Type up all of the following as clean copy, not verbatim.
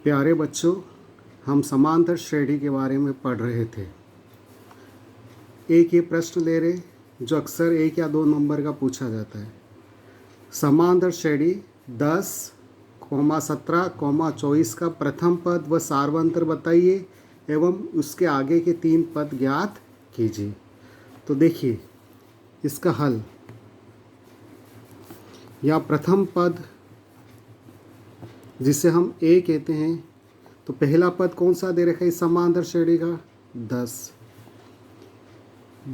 प्यारे बच्चों, हम समांतर श्रेणी के बारे में पढ़ रहे थे। एक ये प्रश्न ले रहे जो अक्सर 1 या 2 नंबर का पूछा जाता है। समांतर श्रेणी 10, 17, 24 का प्रथम पद व सार्वंतर बताइए एवं उसके आगे के 3 पद ज्ञात कीजिए। तो देखिए इसका हल, या प्रथम पद जिसे हम ए कहते हैं, तो पहला पद कौन सा दे रखा है इस समांतर श्रेणी का? 10।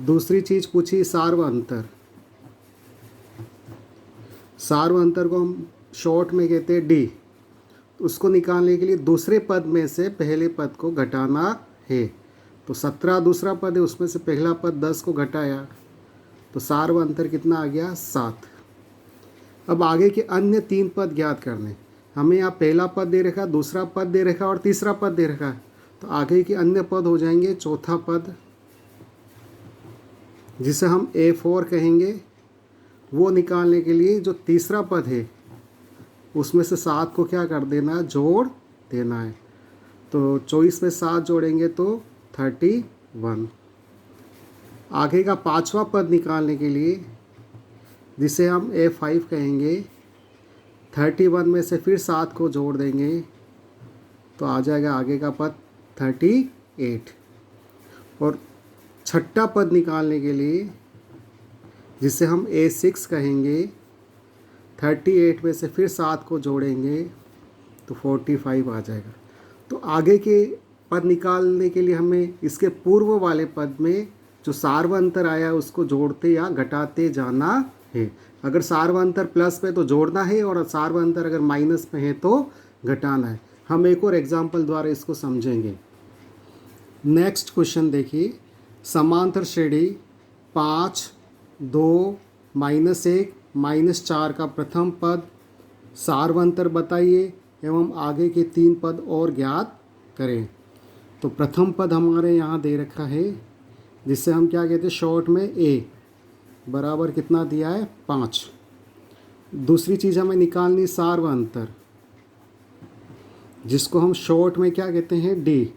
दूसरी चीज पूछी सार्वंतर। सार्वंतर को हम शॉर्ट में कहते हैं डी। उसको निकालने के लिए दूसरे पद में से पहले पद को घटाना है। तो 17 दूसरा पद है, उसमें से पहला पद 10 को घटाया तो सार्वंतर कितना आ गया? 7। अब आगे के अन्य 3 पद ज्ञात करने। हमें यहाँ पहला पद दे रखा, दूसरा पद दे रखा और तीसरा पद दे रखा है, तो आगे के अन्य पद हो जाएंगे चौथा पद जिसे हम A4 कहेंगे। वो निकालने के लिए जो तीसरा पद है उसमें से 7 को क्या कर देना है? जोड़ देना है। तो 24 में 7 जोड़ेंगे तो 31। आगे का पांचवा पद निकालने के लिए जिसे हम A5 कहेंगे, 31 में से फिर 7 को जोड़ देंगे तो आ जाएगा आगे का पद 38। और छठा पद निकालने के लिए जिसे हम A6 कहेंगे, 38 में से फिर 7 को जोड़ेंगे तो 45 आ जाएगा। तो आगे के पद निकालने के लिए हमें इसके पूर्व वाले पद में जो सार्वंतर आया उसको जोड़ते या घटाते जाना है। अगर सार्वंतर प्लस पे तो जोड़ना है और सार्वंतर अगर माइनस में है तो घटाना है। हम एक और एग्जाम्पल द्वारा इसको समझेंगे। नेक्स्ट क्वेश्चन देखिए, समांतर श्रेणी 5, 2, -1, -4 का प्रथम पद सार्वंतर बताइए एवं आगे के 3 पद और ज्ञात करें। तो प्रथम पद हमारे यहाँ दे रखा है जिसे हम क्या कहते हैं शॉर्ट में ए, बराबर कितना दिया है? 5। दूसरी चीज़ हमें निकालनी सार्वंतर जिसको हम शॉर्ट में क्या कहते हैं? डी।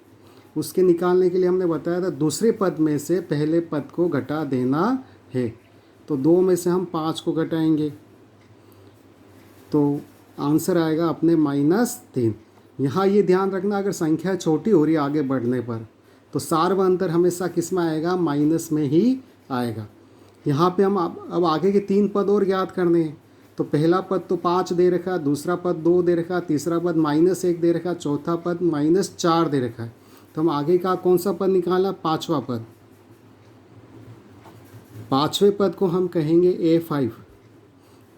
उसके निकालने के लिए हमने बताया था दूसरे पद में से पहले पद को घटा देना है। तो 2 में से हम 5 को घटाएंगे तो आंसर आएगा अपने -3। यहाँ ये ध्यान रखना, अगर संख्या छोटी हो रही है आगे बढ़ने पर तो सार्वंतर हमेशा किस में आएगा? माइनस में ही आएगा। यहाँ पे हम अब आगे के 3 पद और ज्ञात करने हैं। तो पहला पद तो 5 दे रखा है, दूसरा पद 2 दे रखा है, तीसरा पद -1 दे रखा है, चौथा पद -4 दे रखा है। तो हम आगे का कौन सा पद निकाला? पांचवा पद। पांचवें पद को हम कहेंगे A5।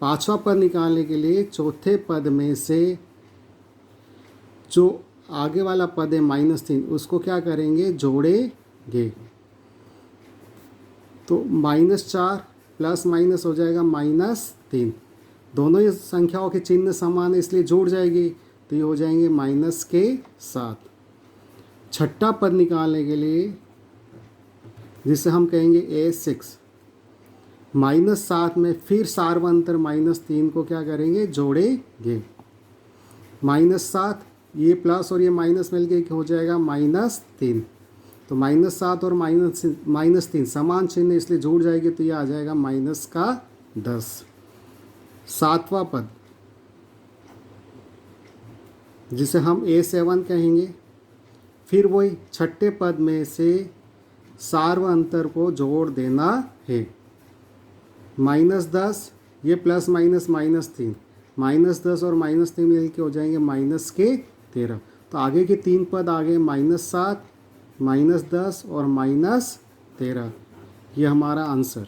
पांचवा पद निकालने के लिए चौथे पद में से जो आगे वाला पद है -3 उसको क्या करेंगे? जोड़ेंगे। तो -4 प्लस माइनस हो जाएगा -3। दोनों ही संख्याओं के चिन्ह समान है इसलिए जुड़ जाएगी, तो ये हो जाएंगे -7। छठा पद निकालने के लिए जिसे हम कहेंगे A6, -7 में फिर सार्वंतर -3 को क्या करेंगे? जोड़ेंगे। -7 ये प्लस और ये माइनस मिलके हो जाएगा -3। तो -7 और -3 समान चिन्ह इसलिए जुड़ जाएगी तो ये आ जाएगा -10। सातवां पद जिसे हम A7 कहेंगे, फिर वही छठे पद में से सार्वंतर को जोड़ देना है। -10 ये प्लस माइनस -3, -10 और -3 मिलके हो जाएंगे -13। तो आगे के 3 पद आ गए -7, -10 और -13। ये हमारा आंसर।